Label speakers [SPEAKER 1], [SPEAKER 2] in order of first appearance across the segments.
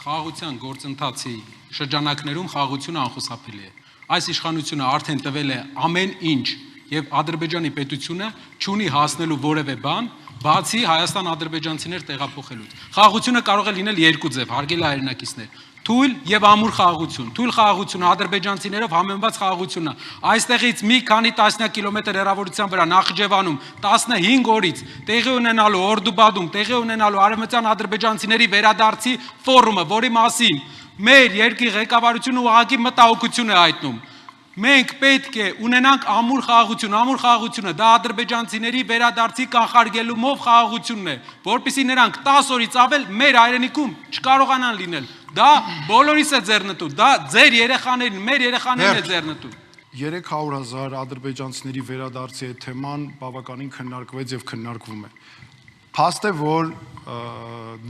[SPEAKER 1] խաղաղության գործընթացի շրջանակներում խաղաղությունը անխուսափելի է։ Այս իշխանությունը արդեն տվել է ամեն ինչ եւ Ադրբեջանի պետությունը չունի հասնելու որևէ բան, բացի Հայաստան-ադրբեջանցիներ տեղափոխելուց։ Խաղաղությունը կարող է լինել երկու ձև, հարգելի հայրենակիցներ։ Թույլ եւ ամուր խաղաղություն։ Թույլ խաղաղությունը ադրբեջանցիներով համեմված խաղաղությունը։ Այստեղից մի քանի տասնյակ կիլոմետր հեռավորության վրա Նախճեվանում 15 օրից տեղի ունենալու Օրդուբադում տեղի ունենալու արևմտյան ադրբեջանցիների վերադարձի ֆորումը, որի մասին մեր երկրի ղեկավարությունը ուղղակի մտահոգություն է հայտնում։ Մենք պետք է ունենանք ամուր խաղաղությունը, դա ադրբեջանցիների վերադարձի կանխարգելումով խաղաղությունն է, որպեսզի նրանք 10 օրից ավել մեր հայրենիքում չկարողանան լինել։ Դա բոլորիս է ձեռնտու, դա ձեր երեխաներին, մեր երեխաներին է ձեռնտու։
[SPEAKER 2] 300,000 ադրբեջանցիների վերադարձի այդ թեման բավականին քննարկվեց եւ քննարկվում է։ Փաստ է, որ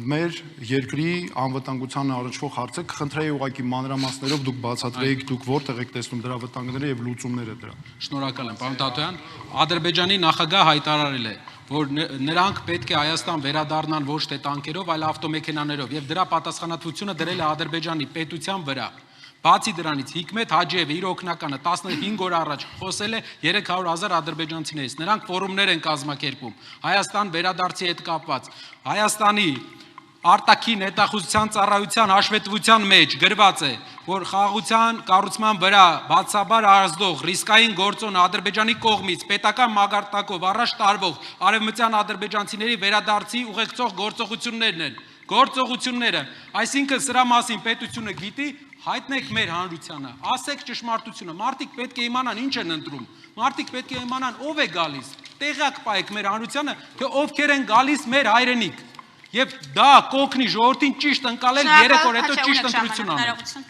[SPEAKER 2] մեր երկրի անվտանգության առնչվող հարցը կխնդրեի ուղղակի մանրամասներով դուք բացատրեիք, դուք որտեղ եք տեսնում դրա վտանգները եւ լուծումները դրա։
[SPEAKER 1] Շնորհակալ եմ, պարոն Տաթոյան։ Ադրբեջանի նախագահ հայտարարել է, որ նրանք պետք է Հայաստան վերադառնան ոչ թե տանկերով, այլ ավտոմեքենաներով եւ դրա պատասխանատվությունը դրել է Ադրբեջանի պետության վրա։ Բացի դրանից Հիկմետ Հաջիևը իր օգնականը 15 օր առաջ խոսել է 300,000 ադրբեջանցիներից։ Նրանք ֆորումներ են կազմակերպում Հայաստան վերադարձի հետ կապված։ Հայաստանի արտաքին հետախուզության ծառայության հաշվետվության մեջ գրված է, որ խաղաղության կառուցման վրա բացաբար ազդող ռիսկային գործոն Ադրբեջանի կողմից պետական մագարտակով առաջ տարվող արևմտյան ադրբեջանցիների վերադարձի ուղեկցող գործողությունները, այսինքն սրա մասին պետությունը գիտի, հայտնեք մեր հանրությանը, ասեք ճշմարտությունը, մարդիկ պետք է իմանան ինչ են ընտրում, մարդիկ պետք է իմանան ով է գալիս, տեղյակ պահեք մեր հանրությանը, թե ովքեր են գալիս մեր հայրենիք, եւ դա կօգնի ժողովրդին ճիշտ ընկալել 3 օր հետո ճիշտ ընտրություն անել։